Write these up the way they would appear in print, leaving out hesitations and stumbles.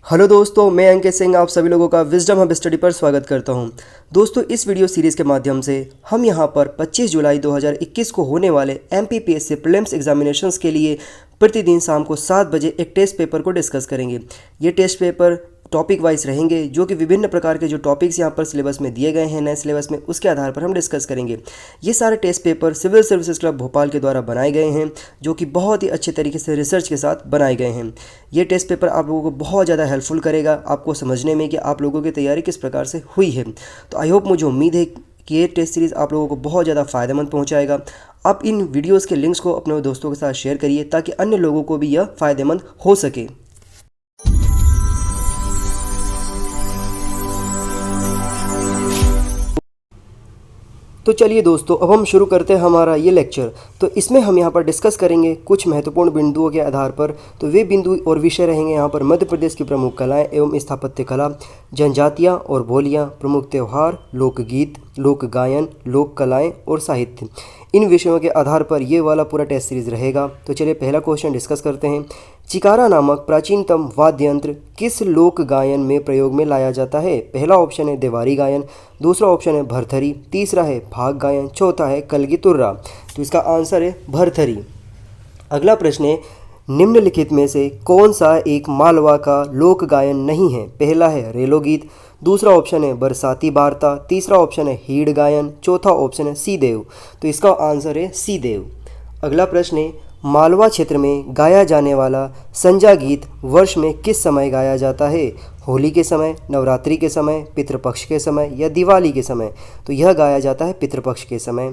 Hello दोस्तों, मैं अंकित सिंह आप सभी लोगों का विजडम हब स्टडी पर स्वागत करता हूं। दोस्तों, इस वीडियो सीरीज़ के माध्यम से हम यहां पर 25 जुलाई 2021 को होने वाले एमपीपीएससी प्रीलिम्स एग्जामिनेशंस के लिए प्रतिदिन शाम को 7 बजे एक टेस्ट पेपर को डिस्कस करेंगे। ये टेस्ट पेपर टॉपिक वाइज रहेंगे, जो कि विभिन्न प्रकार के जो टॉपिक्स यहाँ पर सिलेबस में दिए गए हैं नए सिलेबस में, उसके आधार पर हम डिस्कस करेंगे। ये सारे test paper civil services club Bhopal के द्वारा बनाए गए हैं, जो कि बहुत ही अच्छे तरीके से रिसर्च के साथ बनाए गए हैं। ये टेस्ट पेपर आप लोगों को बहुत ज़्यादा हेल्पफुल करेगा आपको समझने में कि आप लोगों की तैयारी किस प्रकार से हुई है। तो आई होप, मुझे उम्मीद है कि ये टेस्ट सीरीज़ आप लोगों को बहुत ज़्यादा फ़ायदेमंद पहुंचाएगा। आप इन वीडियोस के लिंक्स को अपने दोस्तों के साथ शेयर करिए ताकि अन्य लोगों को भी यह फ़ायदेमंद हो सके। तो चलिए दोस्तों, अब हम शुरू करते हैं हमारा ये लेक्चर। तो इसमें हम यहाँ पर डिस्कस करेंगे कुछ महत्वपूर्ण बिंदुओं के आधार पर। तो वे बिंदु और विषय रहेंगे यहाँ पर मध्य प्रदेश की प्रमुख कलाएं एवं स्थापत्य कला, जनजातियाँ और बोलियाँ, प्रमुख त्यौहार, लोकगीत, लोक गायन, लोक कलाएँ और साहित्य। इन विषयों के आधार पर ये वाला पूरा टेस्ट सीरीज रहेगा। तो चलिए पहला क्वेश्चन डिस्कस करते हैं। चिकारा नामक प्राचीनतम वाद्य यंत्र किस लोक गायन में प्रयोग में लाया जाता है? पहला ऑप्शन है देवारी गायन, दूसरा ऑप्शन है भरथरी, तीसरा है फाग गायन, चौथा है कलगी तुर्रा। तो इसका आंसर है भरथरी। अगला प्रश्न है, निम्नलिखित में से कौन सा एक मालवा का लोक गायन नहीं है? पहला है रेलो गीत, दूसरा ऑप्शन है बरसाती वार्ता, तीसरा ऑप्शन है हीड़ गायन, चौथा ऑप्शन है सीदेव। तो इसका आंसर है सीदेव। अगला प्रश्न है, मालवा क्षेत्र में गाया जाने वाला संजा गीत वर्ष में किस समय गाया जाता है? होली के समय, नवरात्रि के समय, पितृपक्ष के समय या दिवाली के समय? तो यह गाया जाता है पितृपक्ष के समय।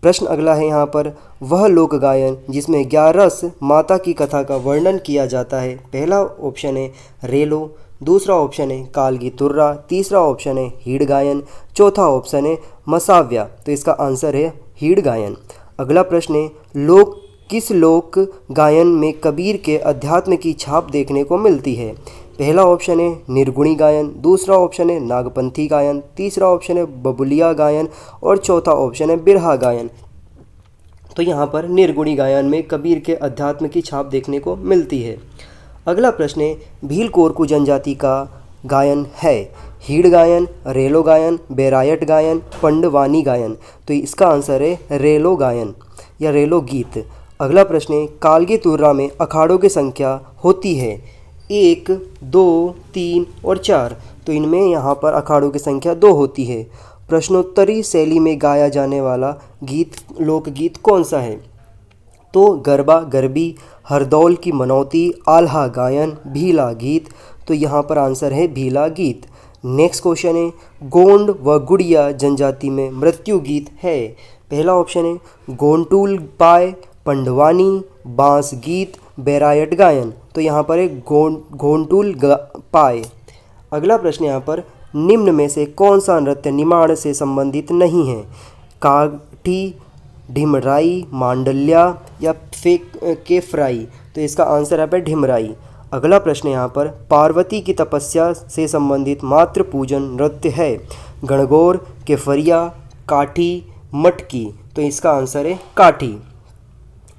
प्रश्न अगला है यहाँ पर, वह लोक गायन जिसमें 11 माता की कथा का वर्णन किया जाता है? पहला ऑप्शन है रेलो, दूसरा ऑप्शन है कालगी तुर्रा, तीसरा ऑप्शन है हीड़ गायन, चौथा ऑप्शन है मसाव्या। तो इसका आंसर है हीड़ गायन। अगला प्रश्न है, किस लोक गायन में कबीर के अध्यात्म की छाप देखने को मिलती है? पहला ऑप्शन है निर्गुणी गायन, दूसरा ऑप्शन है नागपंथी गायन, तीसरा ऑप्शन है बबुलिया गायन और चौथा ऑप्शन है बिरहा गायन। तो यहाँ पर निर्गुणी गायन में कबीर के अध्यात्म की छाप देखने को मिलती है। अगला प्रश्न है, भील कोरकू जनजाति का गायन है? हीड़ गायन, रेलो गायन, बेरायट गायन, पंडवानी गायन। तो इसका आंसर है रेलो गायन या रेलो गीत। अगला प्रश्न है, कालगी तुर्रा में अखाड़ों की संख्या होती है 1, 2, 3 और 4। तो इनमें यहाँ पर अखाड़ों की संख्या 2 होती है। प्रश्नोत्तरी शैली में गाया जाने वाला गीत लोकगीत कौन सा है? तो गरबा गरबी, हरदौल की मनौती, आल्हा गायन, भीला गीत। तो यहाँ पर आंसर है भीला गीत। नेक्स्ट क्वेश्चन है, गोंड व गुड़िया जनजाति में मृत्यु गीत है? पहला ऑप्शन है गोंटूल पाए, पंडवानी, बांस गीत, बेरायट गायन। तो यहाँ पर है गोंटूल पाए। अगला प्रश्न यहाँ पर, निम्न में से कौन सा नृत्य निमाड़ से संबंधित नहीं है? काठी, ढिमराई, मांडल्या या केफराई? तो इसका आंसर है ढिमराई। अगला प्रश्न यहाँ पर, पार्वती की तपस्या से संबंधित मातृ पूजन नृत्य है? गणगौर, केफरिया, काठी, मटकी। तो इसका आंसर है काठी।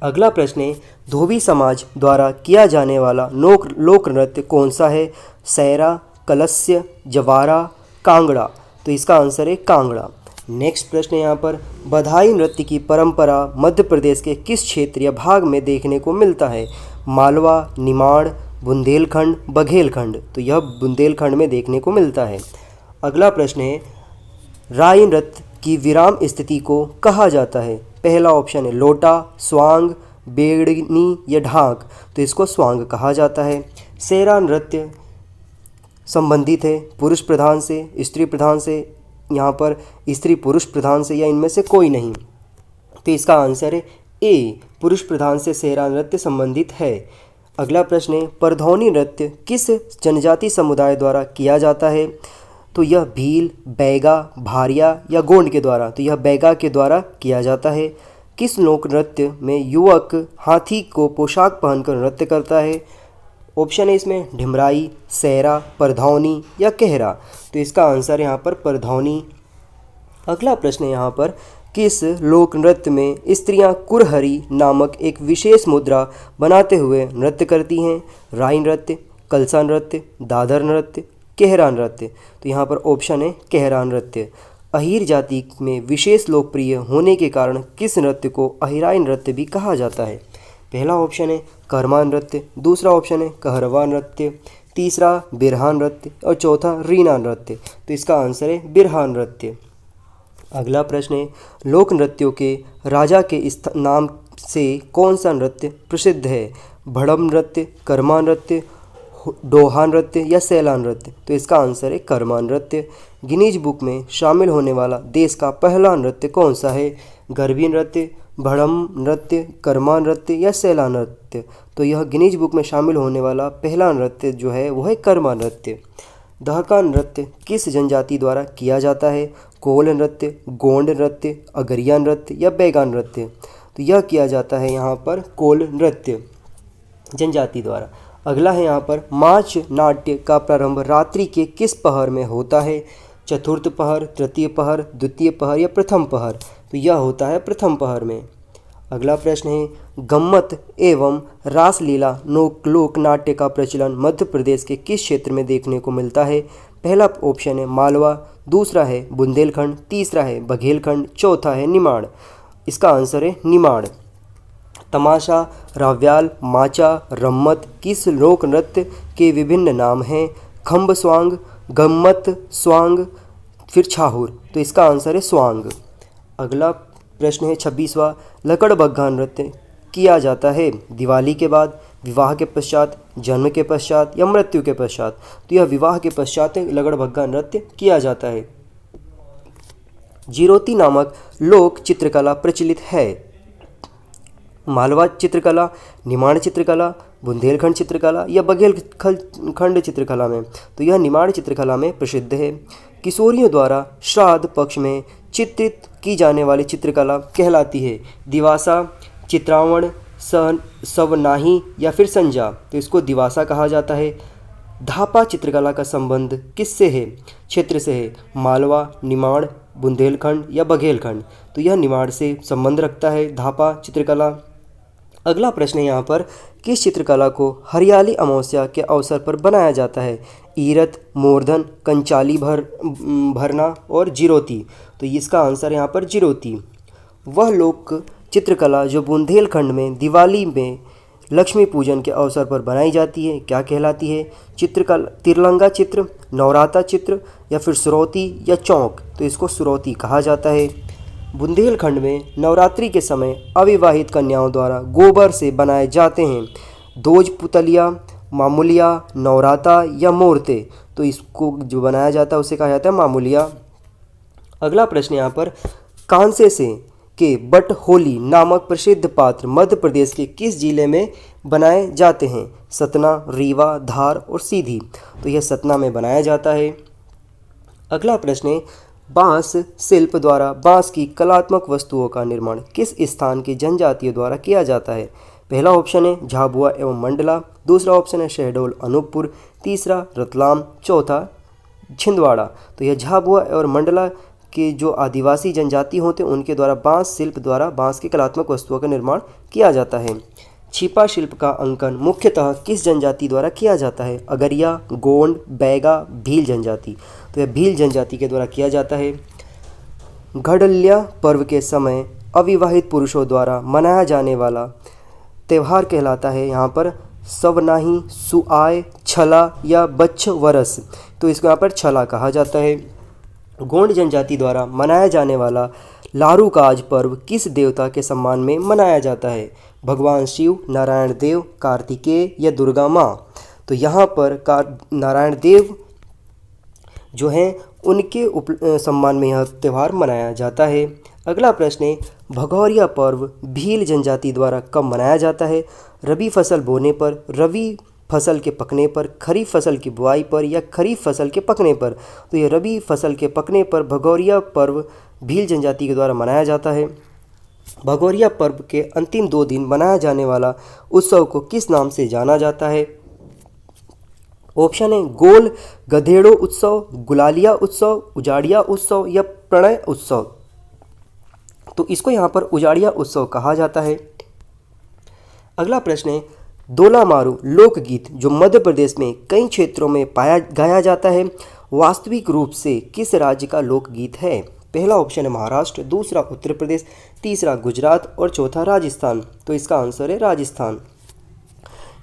अगला प्रश्न है, धोबी समाज द्वारा किया जाने वाला लोक नृत्य कौन सा है? सैरा, कलस्य, जवारा, कांगड़ा। तो इसका आंसर है कांगड़ा। नेक्स्ट प्रश्न यहाँ पर, बधाई नृत्य की परंपरा मध्य प्रदेश के किस क्षेत्र या भाग में देखने को मिलता है? मालवा, निमाड़, बुंदेलखंड, बघेलखंड। तो यह बुंदेलखंड में देखने को मिलता है। अगला प्रश्न है, राई नृत्य की विराम स्थिति को कहा जाता है? पहला ऑप्शन है लोटा, स्वांग, बेड़नी या ढाक। तो इसको स्वांग कहा जाता है। सेरा नृत्य संबंधित है पुरुष प्रधान से, स्त्री प्रधान से, यहाँ पर स्त्री पुरुष प्रधान से या इनमें से कोई नहीं। तो इसका आंसर है ए, पुरुष प्रधान से सेरा नृत्य संबंधित है। अगला प्रश्न है, परधौनी नृत्य किस जनजाति समुदाय द्वारा किया जाता है? तो यह भील, बैगा, भारिया या गोंड के द्वारा। तो यह बैगा के द्वारा किया जाता है। किस लोक नृत्य में युवक हाथी को पोशाक पहनकर नृत्य करता है? ऑप्शन है इसमें ढिमराई, सैरा, परधौनी या कहरा। तो इसका आंसर यहाँ पर परधौनी। अगला प्रश्न है यहाँ पर, किस लोक नृत्य में स्त्रियां कुरहरी नामक एक विशेष मुद्रा बनाते हुए नृत्य करती हैं? राई नृत्य, कलसा नृत्य, दादर नृत्य, केहरा नृत्य। तो यहाँ पर ऑप्शन है केहरा नृत्य। अहीर जाति में विशेष लोकप्रिय होने के कारण किस नृत्य को अहिराई नृत्य भी कहा जाता है? पहला ऑप्शन है कर्मा नृत्य, दूसरा ऑप्शन है कहरवा नृत्य, तीसरा बिरहा नृत्य और चौथा रीना नृत्य। तो इसका आंसर है बिरहा नृत्य। अगला प्रश्न है लोक नृत्यों के राजा के नाम से कौन सा नृत्य प्रसिद्ध है? भड़म नृत्य, कर्मा नृत्य, डोहा नृत्य या सैला नृत्य। तो इसका आंसर है कर्मा नृत्य। गिनीज बुक में शामिल होने वाला देश का पहला नृत्य कौन सा है? गरबी नृत्य, भड़म नृत्य, कर्मा नृत्य या सैला नृत्य। तो यह गिनीज बुक में शामिल होने वाला पहला नृत्य जो है वह है कर्मा नृत्य। दहका नृत्य किस जनजाति द्वारा किया जाता है? कोल नृत्य, गोंड नृत्य, अगरिया नृत्य या बैगा नृत्य। तो यह किया जाता है यहाँ पर कोल नृत्य जनजाति द्वारा। अगला है यहाँ पर माच नाट्य का प्रारंभ रात्रि के किस पहर में होता है? चतुर्थ पहर, तृतीय पहर, द्वितीय पहर या प्रथम पहर। तो यह होता है प्रथम पहर में। अगला प्रश्न है गम्मत एवं रासलीला लोक नाट्य का प्रचलन मध्य प्रदेश के किस क्षेत्र में देखने को मिलता है? पहला ऑप्शन है मालवा, दूसरा है बुंदेलखंड, तीसरा है बघेलखंड, चौथा है निमाड़। इसका आंसर है निमाड़। तमाशा, राव्याल, माचा, रम्मत किस लोक नृत्य के विभिन्न नाम हैं? खम्ब स्वांग, गम्मत स्वांग, फिर छाहुर। तो इसका आंसर है स्वांग। अगला प्रश्न है 26वां लकड़बग्घा नृत्य किया जाता है दिवाली के बाद, विवाह के पश्चात, जन्म के पश्चात या मृत्यु के पश्चात। तो यह विवाह के पश्चात लकड़बग्घा नृत्य किया जाता है। जिरोती नामक लोक चित्रकला प्रचलित है। मालवा चित्रकला, निमाड़ चित्रकला, बुंदेलखंड चित्रकला या बघेलखंड चित्रकला में। तो यह निमाड़ चित्रकला में प्रसिद्ध है। किशोरियों द्वारा श्राद्ध पक्ष में चित्रित की जाने वाली चित्रकला कहलाती है दिवासा, चित्रावण, सवनाही या फिर संजा। तो इसको दिवासा कहा जाता है। धापा चित्रकला का संबंध किससे है? क्षेत्र से है। मालवा, निमाड़, बुंदेलखंड या बघेलखंड। तो यह निमाड़ से संबंध रखता है धापा चित्रकला। अगला प्रश्न है यहाँ पर किस चित्रकला को हरियाली अमावस्या के अवसर पर बनाया जाता है? ईरत, मोरधन, कंचाली भरना और जिरोती। तो इसका आंसर यहाँ पर जिरोती। वह लोक चित्रकला जो बुंदेलखंड में दिवाली में लक्ष्मी पूजन के अवसर पर बनाई जाती है क्या कहलाती है? चित्रकला तिरलंगा चित्र, नवराता चित्र या फिर सुरौती या चौक। तो इसको सुरौती कहा जाता है। बुंदेलखंड में नवरात्रि के समय अविवाहित कन्याओं द्वारा गोबर से बनाए जाते हैं दोज पुतलिया, मामूलिया, नवराता या मूर्ते। तो इसको जो बनाया जाता है उसे कहा जाता है मामूलिया। अगला प्रश्न यहाँ पर कांसे से के बट होली नामक प्रसिद्ध पात्र मध्य प्रदेश के किस जिले में बनाए जाते हैं? सतना, रीवा, धार और सीधी। तो यह सतना में बनाया जाता है। अगला प्रश्न है बांस शिल्प द्वारा बांस की कलात्मक वस्तुओं का निर्माण किस स्थान की जनजातियों द्वारा किया जाता है? पहला ऑप्शन है झाबुआ एवं मंडला, दूसरा ऑप्शन है शहडोल अनूपपुर, तीसरा रतलाम, चौथा छिंदवाड़ा। तो यह झाबुआ और मंडला के जो आदिवासी जनजाति होते हैं उनके द्वारा बांस शिल्प द्वारा बांस की कलात्मक वस्तुओं का निर्माण किया जाता है। छिपा शिल्प का अंकन मुख्यतः किस जनजाति द्वारा किया जाता है? अगरिया, गोंड, बैगा, भील जनजाति। तो यह भील जनजाति के द्वारा किया जाता है। घड़लिया पर्व के समय अविवाहित पुरुषों द्वारा मनाया जाने वाला त्यौहार कहलाता है यहाँ पर सवनाही, सुआय, छला या बच्छ वरस। तो इसको यहाँ पर छला कहा जाता है। गोंड जनजाति द्वारा मनाया जाने वाला लारूकाज पर्व किस देवता के सम्मान में मनाया जाता है? भगवान शिव, नारायण देव, कार्तिकेय या दुर्गा माँ। तो यहाँ पर नारायण देव जो हैं उनके सम्मान में यह त्यौहार मनाया जाता है। अगला प्रश्न है भगौरिया पर्व भील जनजाति द्वारा कब मनाया जाता है? रबी फसल बोने पर, रबी फसल के पकने पर, खरीफ फसल की बुआई पर या खरीफ फसल के पकने पर। तो ये रबी फसल के पकने पर भगौरिया पर्व भील जनजाति के द्वारा मनाया जाता है। भगौरिया पर्व के अंतिम 2 दिन मनाया जाने वाला उत्सव को किस नाम से जाना जाता है? ऑप्शन है गोल गधेड़ो उत्सव, गुलालिया उत्सव, उजाड़िया उत्सव या प्रणय उत्सव। तो इसको यहाँ पर उजाड़िया उत्सव कहा जाता है। अगला प्रश्न है दोला मारू लोकगीत जो मध्य प्रदेश में कई क्षेत्रों में गाया जाता है, वास्तविक रूप से किस राज्य का लोकगीत है? पहला ऑप्शन है महाराष्ट्र, दूसरा उत्तर प्रदेश, तीसरा गुजरात और चौथा राजस्थान। तो इसका आंसर है राजस्थान।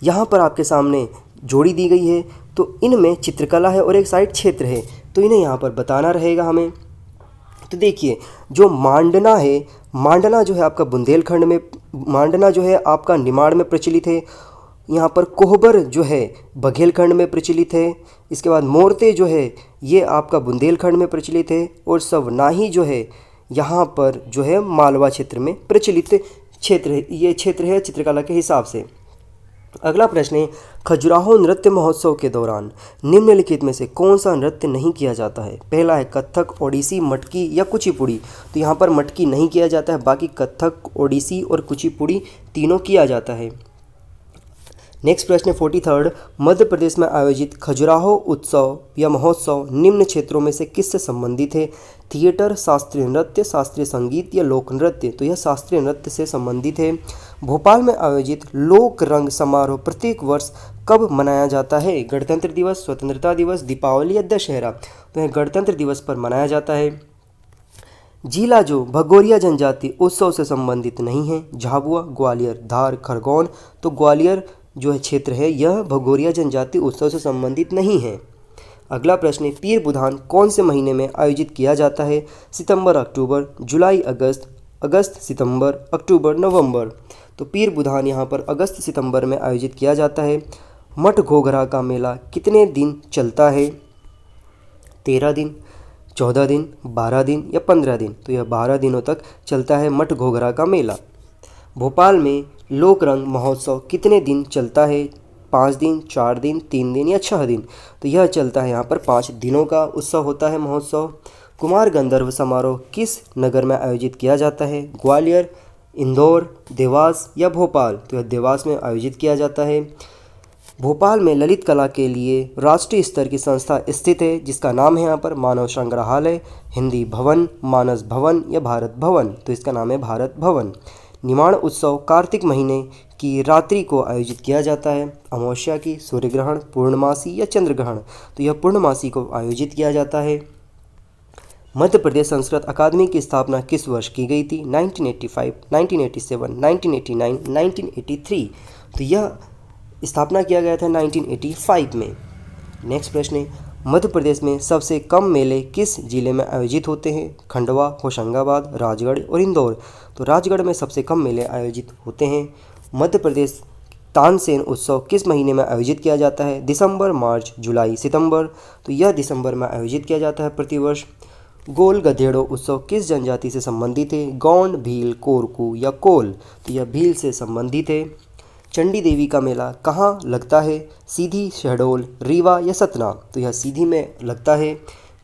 यहाँ पर आपके सामने जोड़ी दी गई है, तो इनमें चित्रकला है और एक साइड क्षेत्र है, तो इन्हें यहाँ पर बताना रहेगा हमें। तो देखिए, जो मांडना है, मांडना जो है आपका बुंदेलखंड में, मांडना जो है आपका निमाड़ में प्रचलित है। यहाँ पर कोहबर जो है बघेलखंड में प्रचलित है। इसके बाद मोरते जो है ये आपका बुंदेलखंड में प्रचलित है, और सवनाही जो है यहाँ पर जो है मालवा क्षेत्र में प्रचलित क्षेत्र है। ये क्षेत्र है चित्रकला के हिसाब से। अगला प्रश्न है, खजुराहो नृत्य महोत्सव के दौरान निम्नलिखित में से कौन सा नृत्य नहीं किया जाता है? पहला है कथक, ओडिसी, मटकी या कुचिपुड़ी। तो यहाँ पर मटकी नहीं किया जाता है, बाकी कथक, ओडिसी और कुचिपुड़ी तीनों किया जाता है। नेक्स्ट प्रश्न है 43, मध्य प्रदेश में आयोजित खजुराहो उत्सव या महोत्सव निम्न क्षेत्रों में से किससे संबंधित है? थिएटर, शास्त्रीय नृत्य, शास्त्रीय संगीत या लोक नृत्य। तो यह शास्त्रीय नृत्य से संबंधित है। भोपाल में आयोजित लोक रंग समारोह प्रत्येक वर्ष कब मनाया जाता है? गणतंत्र दिवस, स्वतंत्रता दिवस, दीपावली या दशहरा। तो यह गणतंत्र दिवस पर मनाया जाता है। जिला जो भगोरिया जनजाति उत्सव से संबंधित नहीं है, झाबुआ, ग्वालियर, धार, खरगोन। तो ग्वालियर जो है क्षेत्र है यह भगोरिया जनजाति उत्सव से संबंधित नहीं है। अगला प्रश्न है, पीर बुधान कौन से महीने में आयोजित किया जाता है? सितंबर, अक्टूबर, जुलाई, अगस्त, अगस्त, सितंबर, अक्टूबर, नवंबर। तो पीर बुधान यहाँ पर अगस्त सितंबर में आयोजित किया जाता है। मठ घोघरा का मेला कितने दिन चलता है? 13 दिन, 14 दिन, 12 दिन या 15 दिन। तो यह 12 दिनों तक चलता है मठ घोघरा का मेला। भोपाल में लोक रंग महोत्सव कितने दिन चलता है? 5 दिन, 4 दिन, 3 दिन या 6 दिन। तो यह चलता है यहाँ पर 5 दिनों का उत्सव होता है महोत्सव। कुमार गंधर्व समारोह किस नगर में आयोजित किया जाता है? ग्वालियर, इंदौर, देवास या भोपाल। तो यह देवास में आयोजित किया जाता है। भोपाल में ललित कला के लिए राष्ट्रीय स्तर की संस्था स्थित है, जिसका नाम है यहाँ पर मानव संग्रहालय, हिंदी भवन, मानस भवन या भारत भवन। तो इसका नाम है भारत भवन। निमाड़ उत्सव कार्तिक महीने की रात्रि को आयोजित किया जाता है। अमावस्या की, सूर्यग्रहण, पूर्णमासी या चंद्रग्रहण। तो यह पूर्णमासी को आयोजित किया जाता है। मध्य प्रदेश संस्कृत अकादमी की स्थापना किस वर्ष की गई थी? 1985, 1987, 1989, 1983। तो यह स्थापना किया गया था 1985 में। नेक्स्ट प्रश्न है, मध्य प्रदेश में सबसे कम मेले किस जिले में आयोजित होते हैं? खंडवा, होशंगाबाद, राजगढ़ और इंदौर। तो राजगढ़ में सबसे कम मेले आयोजित होते हैं। मध्य प्रदेश तानसेन उत्सव किस महीने में आयोजित किया जाता है? दिसंबर, मार्च, जुलाई, सितंबर। तो यह दिसंबर में आयोजित किया जाता है प्रतिवर्ष। गोल गधेड़ो उत्सव किस जनजाति से संबंधित है? गौंड, भील, कोरकू या कोल। तो यह भील से संबंधित है। चंडी देवी का मेला कहाँ लगता है? सीधी, शहडोल, रीवा या सतना। तो यह सीधी में लगता है।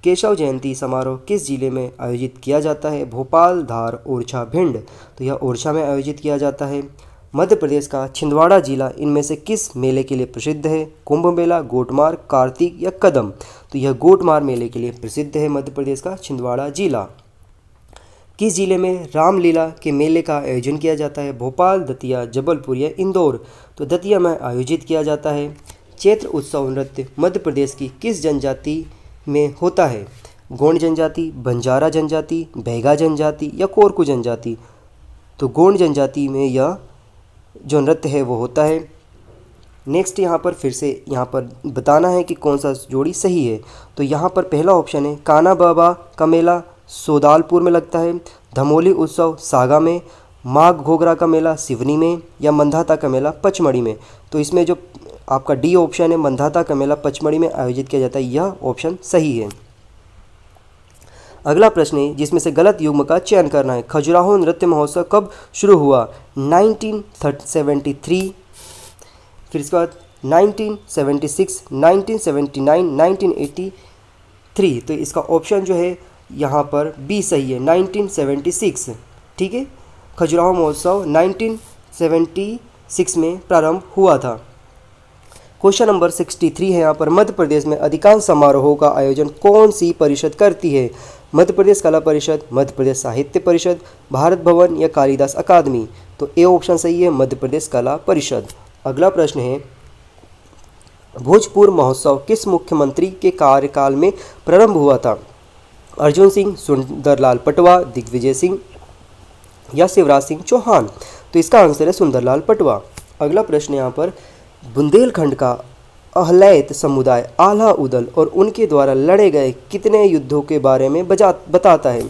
केशव जयंती समारोह किस जिले में आयोजित किया जाता है? भोपाल, धार, ओरछा, भिंड। तो यह ओरछा में आयोजित किया जाता है। मध्य प्रदेश का छिंदवाड़ा जिला इनमें से किस मेले के लिए प्रसिद्ध है? कुंभ मेला, गोटमार, कार्तिक या कदम। तो यह गोटमार मेले के लिए प्रसिद्ध है मध्य प्रदेश का छिंदवाड़ा जिला। किस जिले में रामलीला के मेले का आयोजन किया जाता है? भोपाल, दतिया, जबलपुर या इंदौर। तो दतिया में आयोजित किया जाता है। चैत्र उत्सव नृत्य मध्य प्रदेश की किस जनजाति में होता है? गोंड जनजाति, बंजारा जनजाति, बैगा जनजाति या कोरकू जनजाति। तो गोंड जनजाति में यह जो नृत्य है वो होता है। नेक्स्ट यहाँ पर फिर से यहाँ पर बताना है कि कौन सा जोड़ी सही है। तो यहाँ पर पहला ऑप्शन है काना बाबा का मेला सोदालपुर में लगता है, धमोली उत्सव सागा में, माघ घोघरा का मेला सिवनी में या मंधाता का मेला पचमढ़ी में। तो इसमें जो आपका डी ऑप्शन है मंधाता का मेला पचमढ़ी में आयोजित किया जाता है, यह ऑप्शन सही है। अगला प्रश्न है जिसमें से गलत युग्म का चयन करना है। खजुराहो नृत्य महोत्सव कब शुरू हुआ? 1973, फिर इसके बाद 1976, 1979, 1983। तो इसका ऑप्शन जो है यहाँ पर बी सही है, 1976। ठीक है, खजुराहो महोत्सव 1976 में प्रारंभ हुआ था। क्वेश्चन नंबर 63 है यहाँ पर, मध्य प्रदेश में अधिकांश समारोहों का आयोजन कौन सी परिषद करती है? मध्य प्रदेश कला परिषद, मध्य प्रदेश साहित्य परिषद, भारत भवन या कालिदास अकादमी। तो ए ऑप्शन सही है, मध्य प्रदेश कला परिषद। अगला प्रश्न है, भोजपुर महोत्सव किस मुख्यमंत्री के कार्यकाल में प्रारंभ हुआ था? अर्जुन सिंह, सुंदरलाल पटवा, दिग्विजय सिंह या शिवराज सिंह चौहान? तो इसका आंसर है सुंदरलाल पटवा। अगला प्रश्न यहाँ पर, बुंदेलखंड का अहलैत समुदाय आल्हा उदल और उनके द्वारा लड़े गए कितने युद्धों के बारे में बताता है?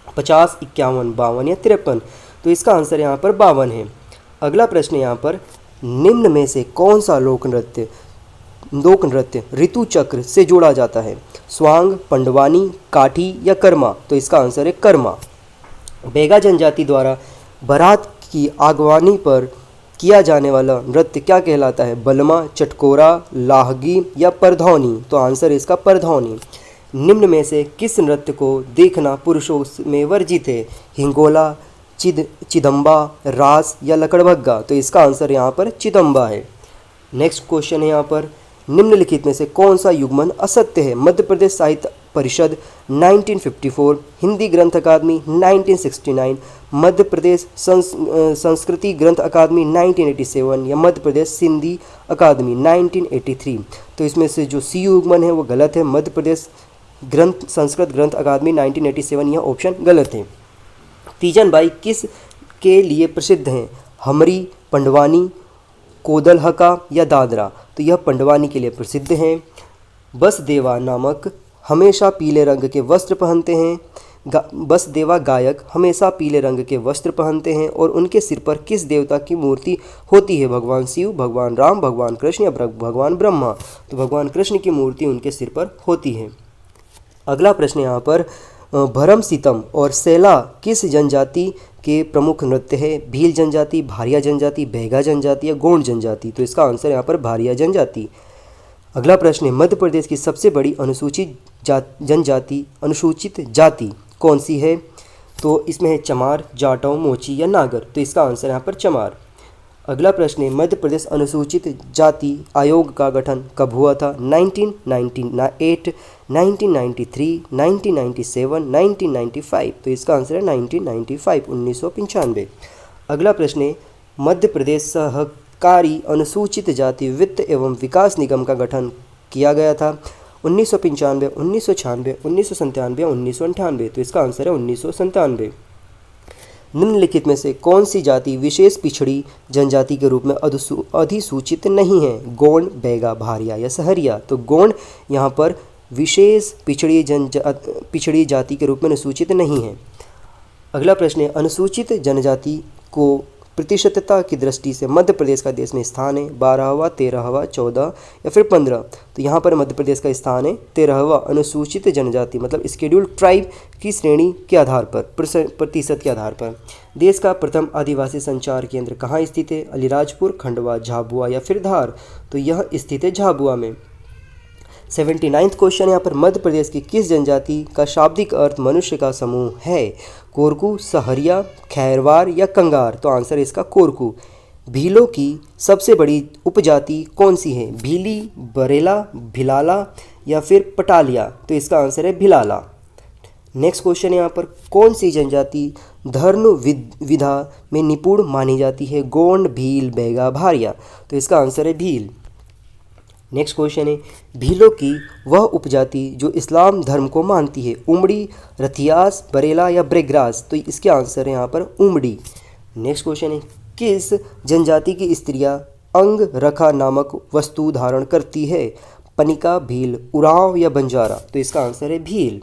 50, 51, 52 या 53? तो इसका आंसर यहाँ पर 52 है। अगला प्रश्न यहाँ पर, निम्न में से कौन सा लोक नृत्य ऋतु चक्र से जोड़ा जाता है? स्वांग, पंडवानी, काठी या कर्मा? तो इसका आंसर है कर्मा। बैगा जनजाति द्वारा बारात की आगवानी पर किया जाने वाला नृत्य क्या कहलाता है? बलमा, चटकोरा, लाहगी या परधौनी? तो आंसर इसका परधौनी। निम्न में से किस नृत्य को देखना पुरुषों में वर्जित है? हिंगोला, चिदम्बा, रास या लकड़बग्गा? तो इसका आंसर यहाँ पर चिदम्बा है। नेक्स्ट क्वेश्चन है यहाँ पर, निम्नलिखित में से कौन सा युग्मन असत्य है? मध्य प्रदेश साहित्य परिषद 1954, हिंदी ग्रंथ अकादमी 1969, मध्य प्रदेश संस्कृति ग्रंथ अकादमी 1987 या मध्य प्रदेश सिंधी अकादमी 1983? तो इसमें से जो सी युग्मन है वो गलत है। मध्य प्रदेश संस्कृत ग्रंथ अकादमी 1987 यह ऑप्शन गलत है। तीजन बाई किस के लिए प्रसिद्ध हैं? हमरी, पंडवानी, कोदलहका या दादरा? तो यह पंडवानी के लिए प्रसिद्ध हैं। बसदेवा नामक हमेशा पीले रंग के वस्त्र पहनते हैं। बसदेवा गायक हमेशा पीले रंग के वस्त्र पहनते हैं और उनके सिर पर किस देवता की मूर्ति होती है? भगवान शिव, भगवान राम, भगवान कृष्ण या भगवान ब्रह्मा? तो भगवान कृष्ण की मूर्ति उनके सिर पर होती है। अगला प्रश्न यहाँ पर, भरम सितम और सैला किस जनजाति के प्रमुख नृत्य है? भील जनजाति, भारिया जनजाति, बैगा जनजाति या गोंड जनजाति? तो इसका आंसर यहाँ पर भारिया जनजाति। अगला प्रश्न है, मध्य प्रदेश की सबसे बड़ी अनुसूचित जाति कौन सी है? तो इसमें है चमार, जाटव, मोची या नागर? तो इसका आंसर यहाँ पर चमार। अगला प्रश्न है, मध्य प्रदेश अनुसूचित जाति आयोग का गठन कब हुआ था? 1998, 1993, 1997, 1995? तो इसका आंसर है 1995, 1995। अगला प्रश्न है, मध्य प्रदेश सहकारी अनुसूचित जाति वित्त एवं विकास निगम का गठन किया गया था 1995, 1996, 1997 या 1998? तो इसका आंसर है 1997। निम्नलिखित में से कौन सी जाति विशेष पिछड़ी जनजाति के रूप में अधिसूचित नहीं है? गोंड, बैगा, भारिया या सहरिया? तो गोंड यहाँ पर विशेष पिछड़ी जाति के रूप में अनुसूचित नहीं है। अगला प्रश्न है, अनुसूचित जनजाति को प्रतिशतता की दृष्टि से मध्य प्रदेश का देश में स्थान है? 12वां, 13वां, 14 या फिर 15? तो यहाँ पर मध्य प्रदेश का स्थान है 13वां। अनुसूचित जनजाति मतलब शेड्यूल्ड ट्राइब की श्रेणी के आधार पर, प्रतिशत के आधार पर। देश का प्रथम आदिवासी संचार केंद्र कहाँ स्थित है? अलीराजपुर, खंडवा, झाबुआ या फिर धार? तो यह स्थित है झाबुआ में। 79वां क्वेश्चन यहाँ पर, मध्य प्रदेश की किस जनजाति का शाब्दिक अर्थ मनुष्य का समूह है? कोरकू, सहरिया, खैरवार या कंगार? तो आंसर है इसका कोरकू। भीलों की सबसे बड़ी उपजाति कौन सी है? भीली, बरेला, भिलाला या फिर पटालिया? तो इसका आंसर है भिलाला। नेक्स्ट क्वेश्चन यहाँ पर, कौन सी जनजाति धर्म विधा में निपुण मानी जाती है? गोंड, भील, बैगा, भारिया? तो इसका आंसर है भील। नेक्स्ट क्वेश्चन है, भीलों की वह उपजाति जो इस्लाम धर्म को मानती है? उमड़ी, रथियास, बरेला या ब्रेग्रास? तो इसके आंसर है यहाँ पर उमड़ी। नेक्स्ट क्वेश्चन है, किस जनजाति की स्त्रियां अंग रखा नामक वस्तु धारण करती है? पनिका, भील, उरांव या बंजारा? तो इसका आंसर है भील।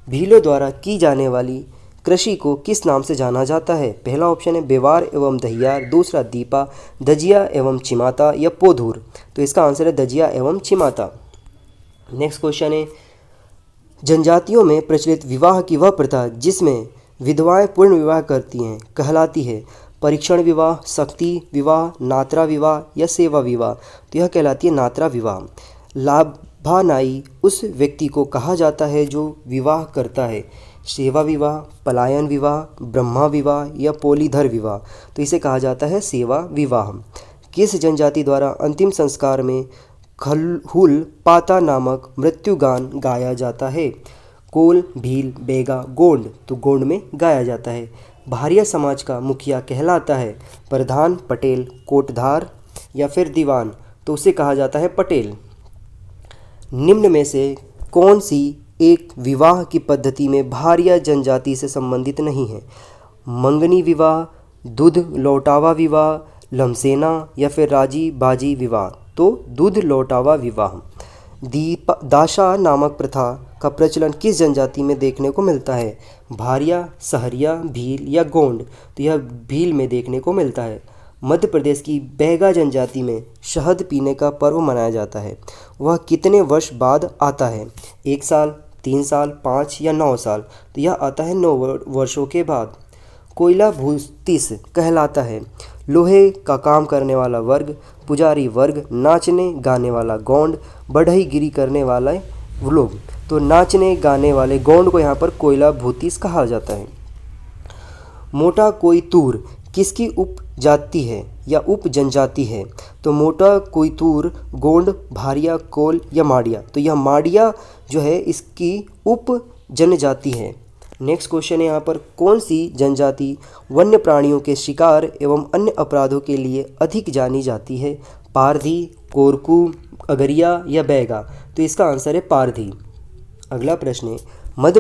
भीलों द्वारा की जाने वाली कृषि को किस नाम से जाना जाता है? पहला ऑप्शन है बेवार एवं दहियार, दूसरा दीपा, दजिया एवं चिमाता या पोधूर? तो इसका आंसर है दजिया एवं चिमाता। नेक्स्ट क्वेश्चन है, जनजातियों में प्रचलित विवाह की वह प्रथा जिसमें विधवाएं पूर्ण विवाह करती हैं कहलाती है? परीक्षण विवाह, शक्ति विवाह, नात्रा विवाह या सेवा विवाह? तो यह कहलाती है नात्रा विवाह। लाभानाई उस व्यक्ति को कहा जाता है जो विवाह करता है? सेवा विवाह, पलायन विवाह, ब्रह्मा विवाह या पोलीधर विवाह? तो इसे कहा जाता है सेवा विवाह। किस जनजाति द्वारा अंतिम संस्कार में खलहुल पाता नामक मृत्युगान गाया जाता है? कोल, भील, बैगा, गोंड? तो गोंड में गाया जाता है। भारिया समाज का मुखिया कहलाता है? प्रधान, पटेल, कोटधार, या फिर दीवान, तो उसे कहा जाता है पटेल। निम्न में से कौन सी एक विवाह की पद्धति में भारिया जनजाति से संबंधित नहीं है? मंगनी विवाह, दूध लौटावा विवाह, लमसेना या फिर राजी बाजी विवाह। तो दूध लौटावा विवाह। दाशा नामक प्रथा का प्रचलन किस जनजाति में देखने को मिलता है? भारिया, सहरिया, भील या गोंड। तो यह भील में देखने को मिलता है। मध्य प्रदेश की बैगा जनजाति में शहद पीने का पर्व मनाया जाता है। वह कितने वर्ष बाद आता है? 1 साल, 3 साल, 5 या 9 साल। तो यह आता है 9 वर्षों के बाद। कोयला भूतिस कहलाता है लोहे का काम करने वाला वर्ग, पुजारी वर्ग, नाचने गाने वाला गोंड, बढ़ईगिरी करने वाले लोग। तो नाचने गाने वाले गोंड को यहाँ पर कोयला भूतिस कहा जाता है। मोटा कोयतूर किसकी उपजाति है या उप जनजाति है? तो मोटा कोयतूर गोंड, भारिया, कोल या माड़िया। तो यह माड़िया जो है इसकी उप जनजाति है। नेक्स्ट क्वेश्चन है यहाँ पर, कौन सी जनजाति वन्य प्राणियों के शिकार एवं अन्य अपराधों के लिए अधिक जानी जाती है? पारधी, कोरकू, अगरिया या बैगा। तो इसका आंसर है पारधी। अगला प्रश्न है, मध्य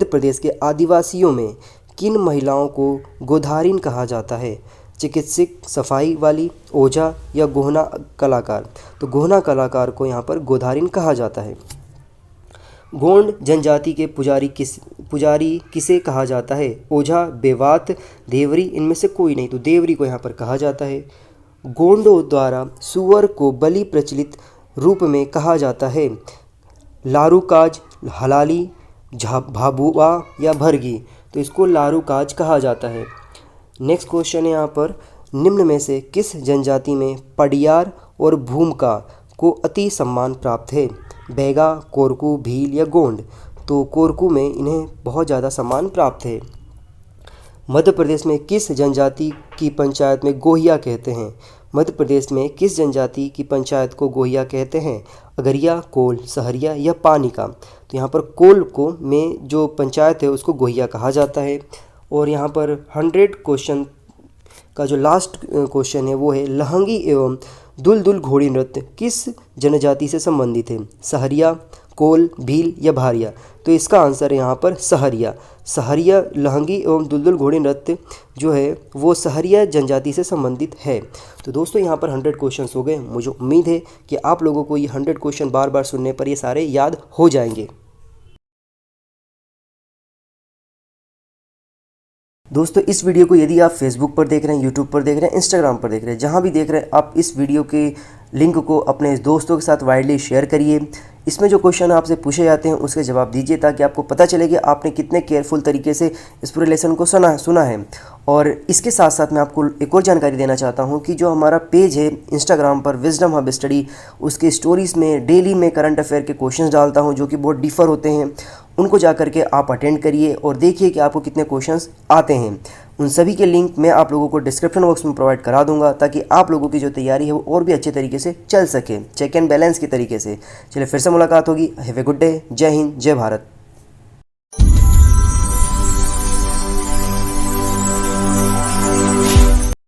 प्रदेश के आदिवासियों में किन महिलाओं को गोधारिन कहा जाता है? चिकित्सक, सफाई वाली, ओझा या गोहना कलाकार। तो गोहना कलाकार को यहाँ पर गोधारिन कहा जाता है। गोंड जनजाति के पुजारी किसे कहा जाता है? ओझा, बेवात, देवरी, इनमें से कोई नहीं। तो देवरी को यहाँ पर कहा जाता है। गोंडों द्वारा सुअर को बलि प्रचलित रूप में कहा जाता है? लारूकाज, हलाली, भाबुआ या भरगी। तो इसको लारूकाज कहा जाता है। नेक्स्ट क्वेश्चन है यहाँ पर, निम्न में से किस जनजाति में पडियार और भूमका को अति सम्मान प्राप्त है? बैगा, कोरकू, भील या गोंड। तो कोरकू में इन्हें बहुत ज़्यादा सम्मान प्राप्त है। मध्य प्रदेश में किस जनजाति की पंचायत में गोहिया कहते हैं? मध्य प्रदेश में किस जनजाति की पंचायत को गोहिया कहते हैं? अगरिया, कोल, सहरिया या पानिका। तो यहाँ पर कोल को में जो पंचायत है उसको गोहिया कहा जाता है। और यहाँ पर 100 क्वेश्चन का जो लास्ट क्वेश्चन है वो है, लहंगी एवं दुलदुल घोड़ी नृत्य किस जनजाति से संबंधित है? सहरिया, कोल, भील या भारिया। तो इसका आंसर है यहाँ पर सहरिया। सहरिया लहंगी एवं दुलदुल घोड़ी नृत्य जो है वो सहरिया जनजाति से संबंधित है। तो दोस्तों यहाँ पर 100 क्वेश्चंस हो गए। मुझे उम्मीद है कि आप लोगों को ये 100 क्वेश्चन बार बार सुनने पर ये सारे याद हो जाएंगे। दोस्तों इस वीडियो को यदि आप फेसबुक पर देख रहे हैं, यूट्यूब पर देख रहे हैं, इंस्टाग्राम पर देख रहे हैं, जहां भी देख रहे हैं, आप इस वीडियो के लिंक को अपने दोस्तों के साथ वाइडली शेयर करिए। इसमें जो क्वेश्चन आपसे पूछे जाते हैं उसके जवाब दीजिए ताकि आपको पता चले कि आपने कितने केयरफुल तरीके से इस पूरे लेसन को सुना है। और इसके साथ साथ मैं आपको एक और जानकारी देना चाहता हूं कि जो हमारा पेज है इंस्टाग्राम पर विजडम हब स्टडी, उसके स्टोरीज़ में डेली में करंट अफेयर के क्वेश्चंस डालता हूं जो कि बहुत डिफ़र होते हैं। उनको जा करके आप अटेंड करिए और देखिए कि आपको कितने क्वेश्चंस आते हैं। उन सभी के लिंक मैं आप लोगों को डिस्क्रिप्शन बॉक्स में प्रोवाइड करा दूंगा ताकि आप लोगों की जो तैयारी है वो और भी अच्छे तरीके से चल सके, चेक एंड बैलेंस के तरीके से। चलिए फिर से मुलाकात होगी। Have a good day. जय हिंद, जय भारत।